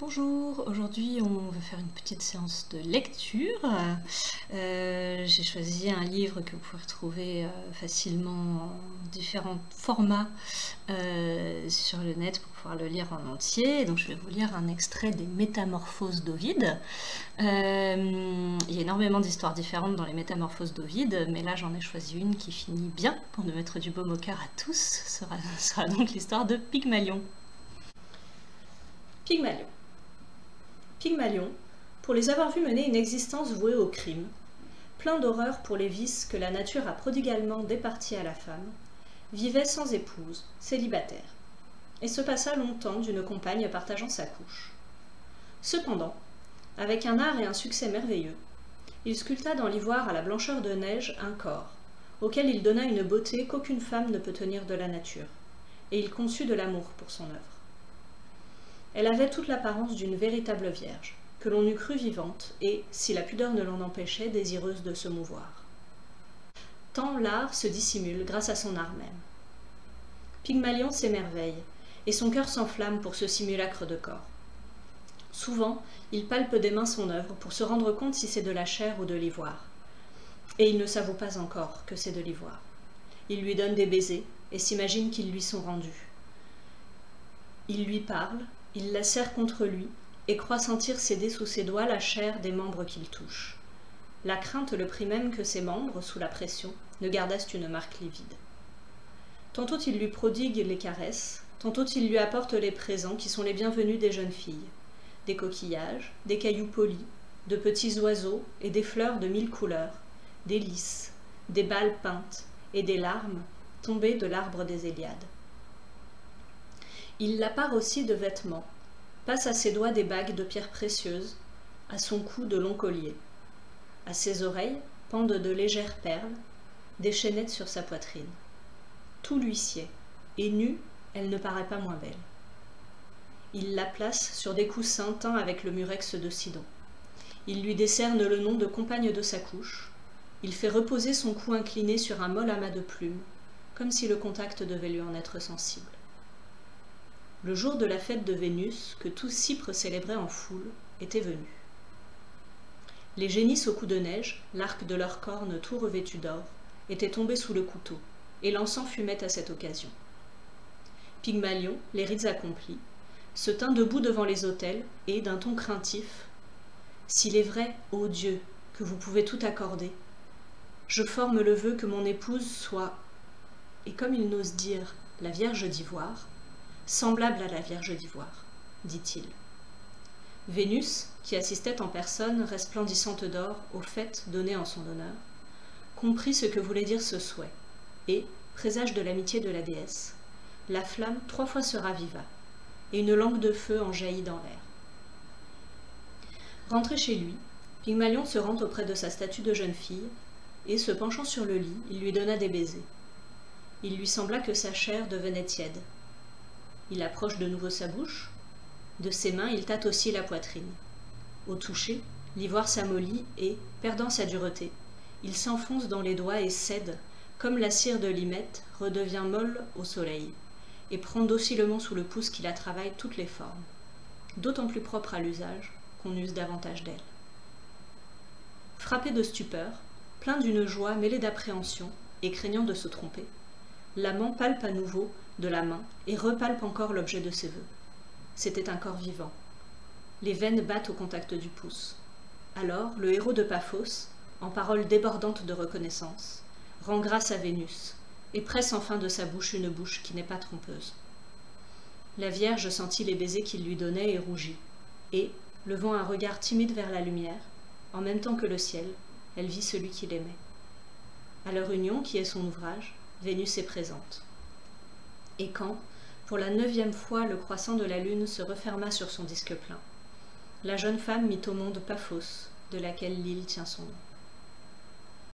Bonjour, aujourd'hui on va faire une petite séance de lecture. J'ai choisi un livre que vous pouvez retrouver facilement en différents formats sur le net pour pouvoir le lire en entier. Donc je vais vous lire un extrait des Métamorphoses d'Ovide. Il y a énormément d'histoires différentes dans les Métamorphoses d'Ovide, mais là j'en ai choisi une qui finit bien pour nous mettre du baume au cœur à tous. Ce sera donc l'histoire de Pygmalion. Pygmalion. Pygmalion, pour les avoir vus mener une existence vouée au crime, plein d'horreur pour les vices que la nature a prodigalement départis à la femme, vivait sans épouse, célibataire, et se passa longtemps d'une compagne partageant sa couche. Cependant, avec un art et un succès merveilleux, il sculpta dans l'ivoire à la blancheur de neige un corps, auquel il donna une beauté qu'aucune femme ne peut tenir de la nature, et il conçut de l'amour pour son œuvre. Elle avait toute l'apparence d'une véritable vierge, que l'on eût crue vivante et, si la pudeur ne l'en empêchait, désireuse de se mouvoir. Tant l'art se dissimule grâce à son art même. Pygmalion s'émerveille, et son cœur s'enflamme pour ce simulacre de corps. Souvent, il palpe des mains son œuvre pour se rendre compte si c'est de la chair ou de l'ivoire. Et il ne s'avoue pas encore que c'est de l'ivoire. Il lui donne des baisers et s'imagine qu'ils lui sont rendus. Il lui parle, il la serre contre lui et croit sentir céder sous ses doigts la chair des membres qu'il touche. La crainte le prit même que ses membres, sous la pression, ne gardassent une marque livide. Tantôt il lui prodigue les caresses, tantôt il lui apporte les présents qui sont les bienvenus des jeunes filles, des coquillages, des cailloux polis, de petits oiseaux et des fleurs de 1000 couleurs, des lys, des balles peintes et des larmes tombées de l'arbre des Héliades. Il la pare aussi de vêtements, passe à ses doigts des bagues de pierres précieuses, à son cou de longs colliers. À ses oreilles pendent de légères perles, des chaînettes sur sa poitrine. Tout lui sied, et nue, elle ne paraît pas moins belle. Il la place sur des coussins teints avec le murex de Sidon. Il lui décerne le nom de compagne de sa couche. Il fait reposer son cou incliné sur un molle amas de plumes, comme si le contact devait lui en être sensible. Le jour de la fête de Vénus, que tous Cypre célébraient en foule, était venu. Les génisses au cou de neige, l'arc de leurs cornes tout revêtu d'or, étaient tombés sous le couteau, et l'encens fumait à cette occasion. Pygmalion, les rites accomplis, se tint debout devant les autels, et, d'un ton craintif, « S'il est vrai, ô Dieu, que vous pouvez tout accorder, je forme le vœu que mon épouse soit, et comme il n'ose dire la Vierge d'Ivoire, semblable à la Vierge d'Ivoire, dit-il. Vénus, qui assistait en personne, resplendissante d'or, aux fêtes données en son honneur, comprit ce que voulait dire ce souhait, et, présage de l'amitié de la déesse, la flamme 3 fois se raviva, et une langue de feu en jaillit dans l'air. Rentré chez lui, Pygmalion se rend auprès de sa statue de jeune fille, et, se penchant sur le lit, il lui donna des baisers. Il lui sembla que sa chair devenait tiède. Il approche de nouveau sa bouche. De ses mains, il tâte aussi la poitrine. Au toucher, l'ivoire s'amollit et, perdant sa dureté, il s'enfonce dans les doigts et cède, comme la cire de l'hymette redevient molle au soleil, et prend docilement sous le pouce qui la travaille toutes les formes, d'autant plus propre à l'usage qu'on use davantage d'elle. Frappé de stupeur, plein d'une joie mêlée d'appréhension et craignant de se tromper, l'amant palpe à nouveau de la main et repalpe encore l'objet de ses vœux. C'était un corps vivant. Les veines battent au contact du pouce. Alors, le héros de Paphos, en paroles débordantes de reconnaissance, rend grâce à Vénus et presse enfin de sa bouche une bouche qui n'est pas trompeuse. La Vierge sentit les baisers qu'il lui donnait et rougit, et, levant un regard timide vers la lumière, en même temps que le ciel, elle vit celui qu'il aimait. À leur union, qui est son ouvrage, Vénus est présente. Et quand, pour la 9e fois, le croissant de la lune se referma sur son disque plein, la jeune femme mit au monde Paphos, de laquelle l'île tient son nom.